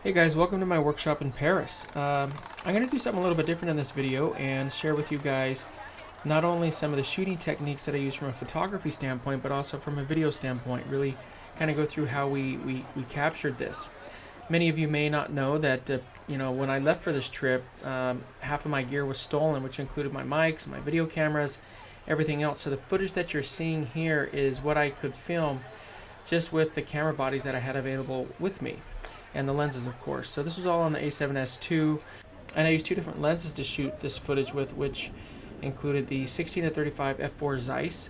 Hey guys, welcome to my workshop in Paris. I'm going to do something a little bit different in this video and share with you guys not only some of the shooting techniques that I use from a photography standpoint, but also from a video standpoint. Really kind of go through how we captured this. Many of you may not know that when I left for this trip, half of my gear was stolen, which included my mics, my video cameras, everything else. So the footage that you're seeing here is what I could film just with the camera bodies that I had available with me. And the lenses, of course. So this was all on the A7S II, and I used two different lenses to shoot this footage with, which included the 16-35 f4 Zeiss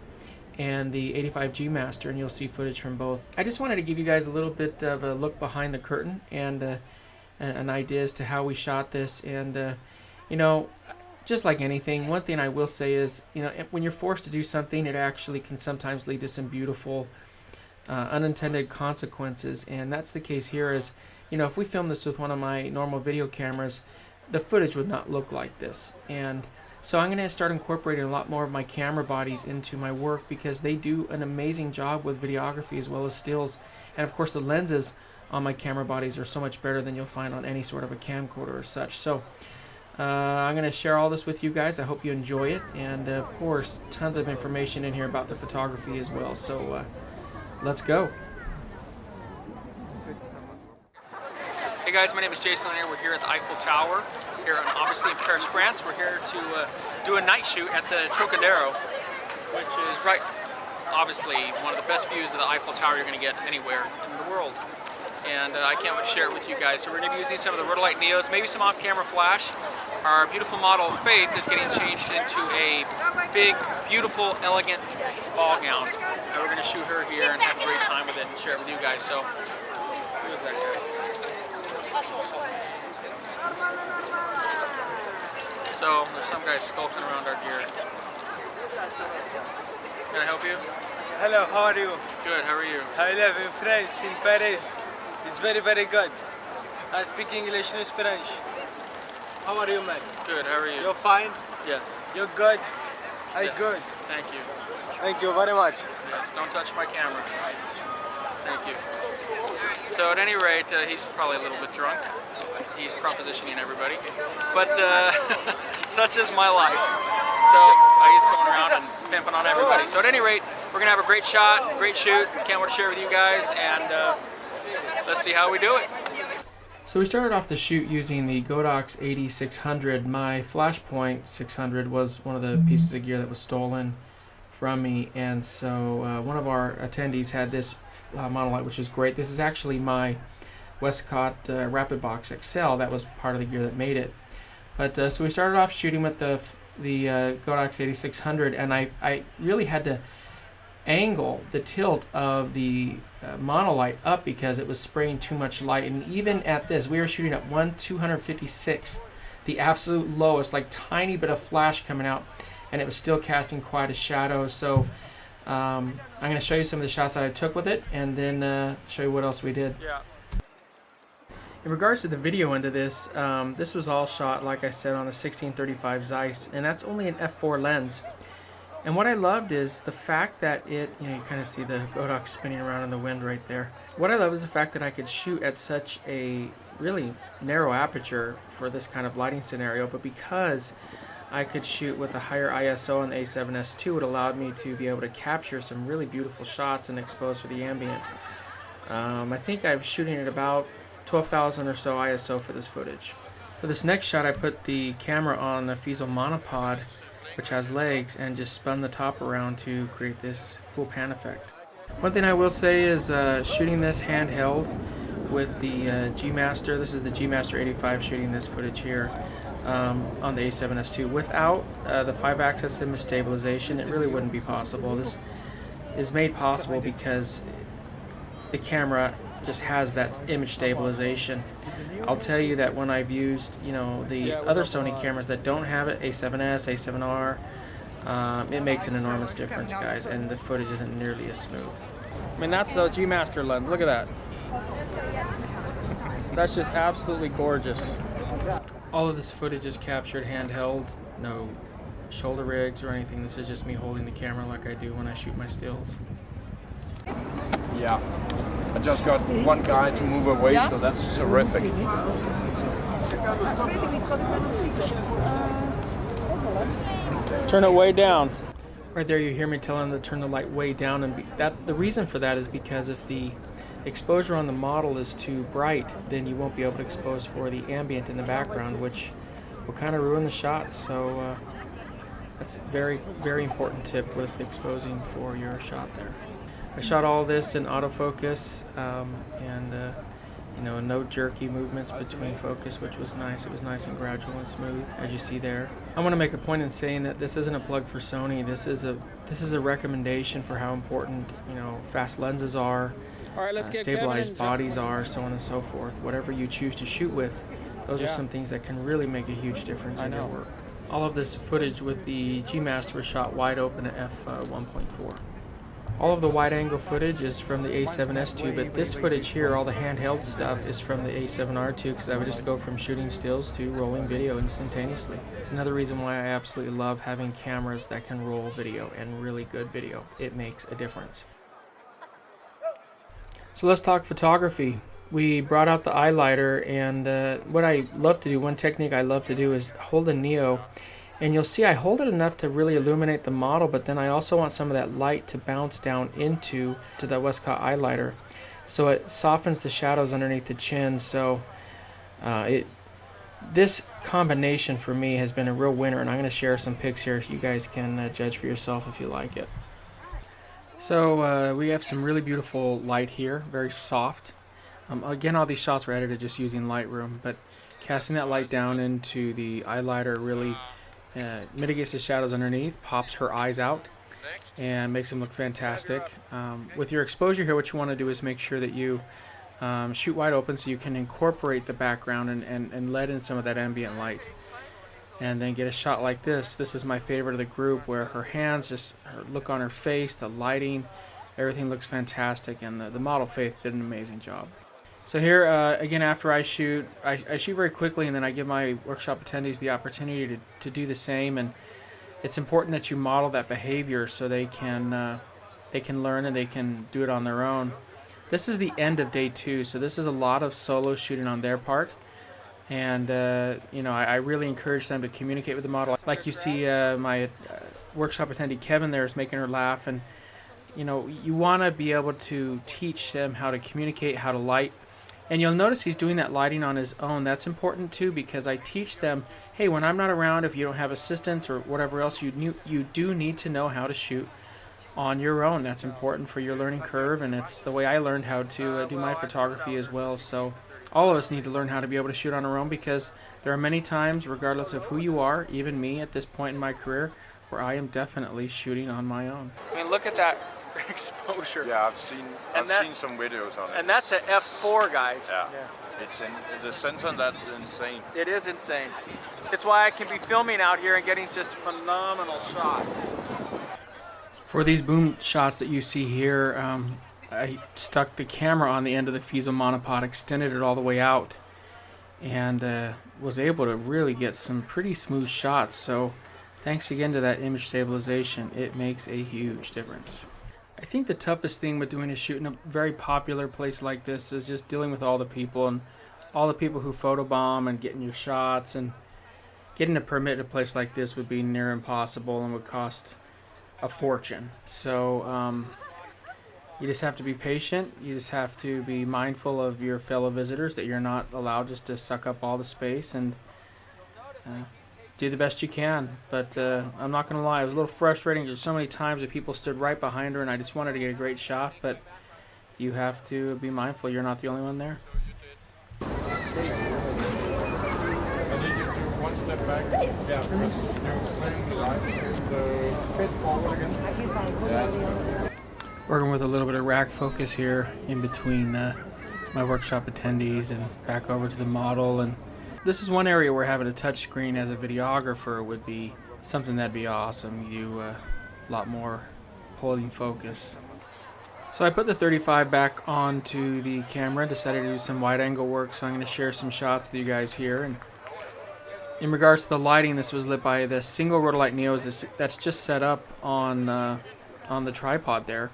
and the 85G Master, and you'll see footage from both. I just wanted to give you guys a little bit of a look behind the curtain and an idea as to how we shot this. And just like anything, one thing I will say is, when you're forced to do something, it actually can sometimes lead to some beautiful unintended consequences, and that's the case here. Is if we filmed this with one of my normal video cameras, the footage would not look like this. And so I'm going to start incorporating a lot more of my camera bodies into my work, because they do an amazing job with videography as well as stills. And of course the lenses on my camera bodies are so much better than you'll find on any sort of a camcorder or such. So I'm going to share all this with you guys. I hope you enjoy it, and of course tons of information in here about the photography as well. So let's go. Hey guys, my name is Jason Lanier. We're here at the Eiffel Tower, here obviously in Paris, France. We're here to do a night shoot at the Trocadero, which is right, obviously, one of the best views of the Eiffel Tower you're going to get anywhere in the world. And I can't wait to share it with you guys. So we're going to be using some of the Monolight Neos, maybe some off-camera flash. Our beautiful model Faith is getting changed into a big, beautiful, elegant ball gown. And we're going to shoot her here and have a great time with it and share it with you guys. So, who is that guy? So, there's some guy skulking around our gear. Can I help you? Hello, how are you? Good, how are you? I live in France, in Paris. It's very, very good. I speak English and French. How are you, man? Good, how are you? You're fine? Yes. You're good? I'm Yes. good. Thank you. Thank you very much. Yes, don't touch my camera. Thank you. So at any rate, he's probably a little bit drunk. He's propositioning everybody. But such is my life. So he's going around and pimping on everybody. So at any rate, we're going to have a great shot, great shoot. Can't wait to share with you guys, and let's see how we do it. So we started off the shoot using the Godox AD600. My Flashpoint 600 was one of the pieces of gear that was stolen from me, and so one of our attendees had this Monolight, which is great. This is actually my Westcott Rapid Box XL. That was part of the gear that made it. But so we started off shooting with the Godox AD600, and I really had to angle the tilt of the Monolight up because it was spraying too much light. And even at this, we were shooting at 1/256th, the absolute lowest, like tiny bit of flash coming out, and it was still casting quite a shadow. So I'm going to show you some of the shots that I took with it, and then show you what else we did. Yeah. In regards to the video end of this, this was all shot, like I said, on the 16-35 Zeiss, and that's only an f4 lens. And what I loved is the fact that you kind of see the Godox spinning around in the wind right there. What I love is the fact that I could shoot at such a really narrow aperture for this kind of lighting scenario, but because I could shoot with a higher ISO on the A7S II, it allowed me to be able to capture some really beautiful shots and expose for the ambient. I think I'm shooting at about 12,000 or so ISO for this footage. For this next shot, I put the camera on the Feisol monopod, which has legs, and just spun the top around to create this cool pan effect. One thing I will say is shooting this handheld with the G Master. This is the G Master 85 shooting this footage here on the A7S II. Without the 5-axis image stabilization, it really wouldn't be possible. This is made possible because the camera just has that image stabilization. I'll tell you that when I've used the other Sony cameras that don't have it, A7S, A7R, it makes an enormous difference, guys, and the footage isn't nearly as smooth. I mean, that's the G Master lens. Look at that. That's just absolutely gorgeous. All of this footage is captured handheld, no shoulder rigs or anything. This is just me holding the camera like I do when I shoot my stills. Yeah. I just got one guy to move away, so that's terrific. Turn it way down. Right there, you hear me telling them to turn the light way down, and the reason for that is because if the exposure on the model is too bright, then you won't be able to expose for the ambient in the background, which will kind of ruin the shot. So that's a very, very important tip with exposing for your shot there. I shot all this in autofocus, and you know, no jerky movements between focus, which was nice. It was nice and gradual and smooth, as you see there. I want to make a point in saying that this isn't a plug for Sony. This is a recommendation for how important, you know, fast lenses are, All right, let's get stabilized bodies are, so on and so forth. Whatever you choose to shoot with, those are some things that can really make a huge difference in your work. All of this footage with the G Master was shot wide open at f1.4. All of the wide-angle footage is from the A7S2, but this footage here, all the handheld stuff, is from the A7R2, because I would just go from shooting stills to rolling video instantaneously. It's another reason why I absolutely love having cameras that can roll video, and really good video. It makes a difference. So let's talk photography. We brought out the Eyelighter, and what I love to do, one technique I love to do is hold a Neo. And you'll see I hold it enough to really illuminate the model, but then I also want some of that light to bounce down into the Westcott Eyelighter, so it softens the shadows underneath the chin. So this combination for me has been a real winner, and I'm going to share some pics here so you guys can judge for yourself if you like it. So we have some really beautiful light here, very soft. Again, all these shots were edited just using Lightroom, but casting that light down into the Eyelighter really mitigates the shadows underneath, pops her eyes out, and makes them look fantastic. With your exposure here, what you want to do is make sure that you shoot wide open so you can incorporate the background and let in some of that ambient light. And then get a shot like this. This is my favorite of the group, where her hands, just her look on her face, the lighting, everything looks fantastic, and the model Faith did an amazing job. So here, again, after I shoot very quickly, and then I give my workshop attendees the opportunity to do the same. And it's important that you model that behavior so they can learn and they can do it on their own. This is the end of day 2, so this is a lot of solo shooting on their part. And you know, I really encourage them to communicate with the model. Like you see, my workshop attendee Kevin there is making her laugh, and you know, you want to be able to teach them how to communicate, how to light. And you'll notice he's doing that lighting on his own. That's important too, because I teach them, hey, when I'm not around, if you don't have assistance or whatever else, you do need to know how to shoot on your own. That's important for your learning curve, and it's the way I learned how to do my photography as well. So all of us need to learn how to be able to shoot on our own, because there are many times, regardless of who you are, even me at this point in my career, where I am definitely shooting on my own. I mean, look at that exposure. Yeah, I've seen some videos on it. And that's an f4, guys. Yeah. It's the sensor, that's insane. It is insane. It's why I can be filming out here and getting just phenomenal shots. For these boom shots that you see here, I stuck the camera on the end of the Feisol monopod, extended it all the way out, and was able to really get some pretty smooth shots. So thanks again to that image stabilization, it makes a huge difference. I think the toughest thing with doing a shoot in a very popular place like this is just dealing with all the people, and all the people who photobomb and getting your shots, and getting a permit in a place like this would be near impossible and would cost a fortune. So you just have to be patient. You just have to be mindful of your fellow visitors, that you're not allowed just to suck up all the space, and do the best you can. But I'm not gonna lie, it was a little frustrating. There's so many times that people stood right behind her, and I just wanted to get a great shot, but you have to be mindful you're not the only one there. I need you to one step back. Yeah, because you're playing the light, so face forward again. Yeah, that's perfect. Working with a little bit of rack focus here in between my workshop attendees and back over to the model. And this is one area where having a touch screen as a videographer would be something that'd be awesome. You do a lot more holding focus. So I put the 35 back onto the camera, decided to do some wide angle work, so I'm going to share some shots with you guys here. And in regards to the lighting, this was lit by the single Rotolight Neos that's just set up on the tripod there.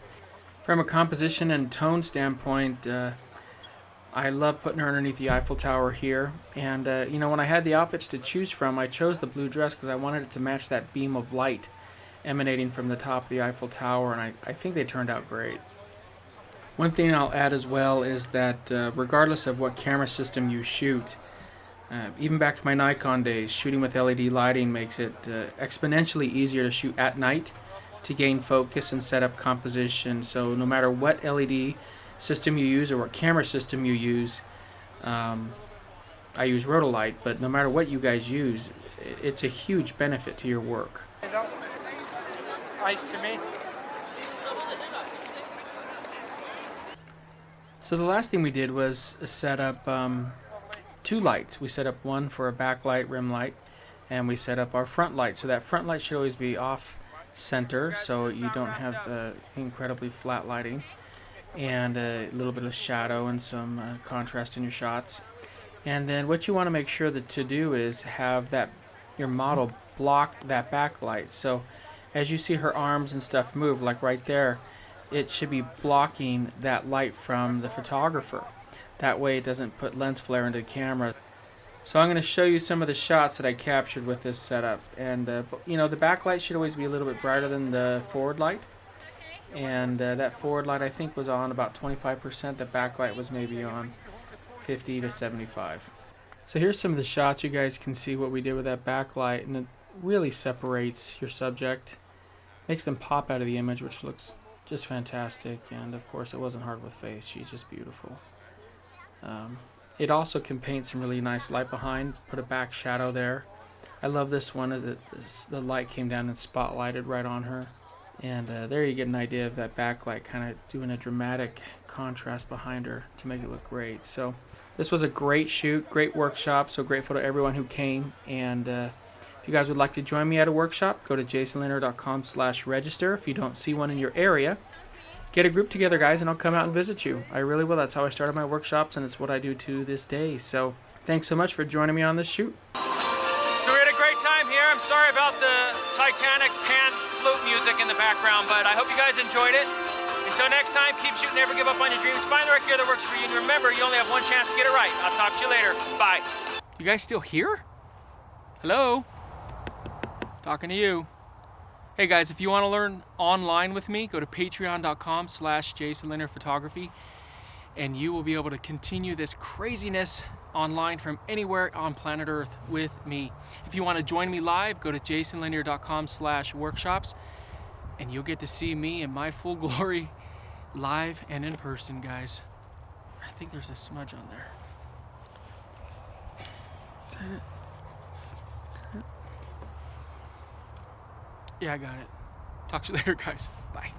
From a composition and tone standpoint, I love putting her underneath the Eiffel Tower here. And you know, when I had the outfits to choose from, I chose the blue dress because I wanted it to match that beam of light emanating from the top of the Eiffel Tower, and I think they turned out great. One thing I'll add as well is that regardless of what camera system you shoot, even back to my Nikon days, shooting with LED lighting makes it exponentially easier to shoot at night to gain focus and set up composition. So no matter what LED system you use or what camera system you use, I use Rotolight, but no matter what you guys use, it's a huge benefit to your work. Ice to me. So the last thing we did was set up 2 lights. We set up one for a backlight rim light, and we set up our front light. So that front light should always be off center, so you don't have incredibly flat lighting, and a little bit of shadow and some contrast in your shots. And then what you want to make sure that to do is have that your model block that backlight. So as you see her arms and stuff move, like right there, it should be blocking that light from the photographer. That way it doesn't put lens flare into the camera. So I'm going to show you some of the shots that I captured with this setup. And you know, the backlight should always be a little bit brighter than the forward light. And that forward light I think was on about 25%. The backlight was maybe on 50 to 75. So here's some of the shots. You guys can see what we did with that backlight, and it really separates your subject, makes them pop out of the image, which looks just fantastic. And of course it wasn't hard with face. She's just beautiful. It also can paint some really nice light behind, put a back shadow there. I love this one as the light came down and spotlighted right on her. And there you get an idea of that backlight kind of doing a dramatic contrast behind her to make it look great. So this was a great shoot, great workshop, so grateful to everyone who came. And if you guys would like to join me at a workshop, go to jasonlanier.com/register. If you don't see one in your area, get a group together, guys, and I'll come out and visit you. I really will. That's how I started my workshops, and it's what I do to this day. So thanks so much for joining me on this shoot. So we had a great time here. I'm sorry about the Titanic pan float music in the background, but I hope you guys enjoyed it. Until next time, keep shooting, never give up on your dreams. Find the right gear that works for you, and remember, you only have one chance to get it right. I'll talk to you later. Bye. You guys still here? Hello? Talking to you. Hey guys, if you want to learn online with me, go to patreon.com/JasonLanierPhotography, and you will be able to continue this craziness online from anywhere on planet Earth with me. If you want to join me live, go to jasonlanier.com/workshops, and you'll get to see me in my full glory live and in person, guys. I think there's a smudge on there. Is that it? Yeah, I got it. Talk to you later, guys. Bye.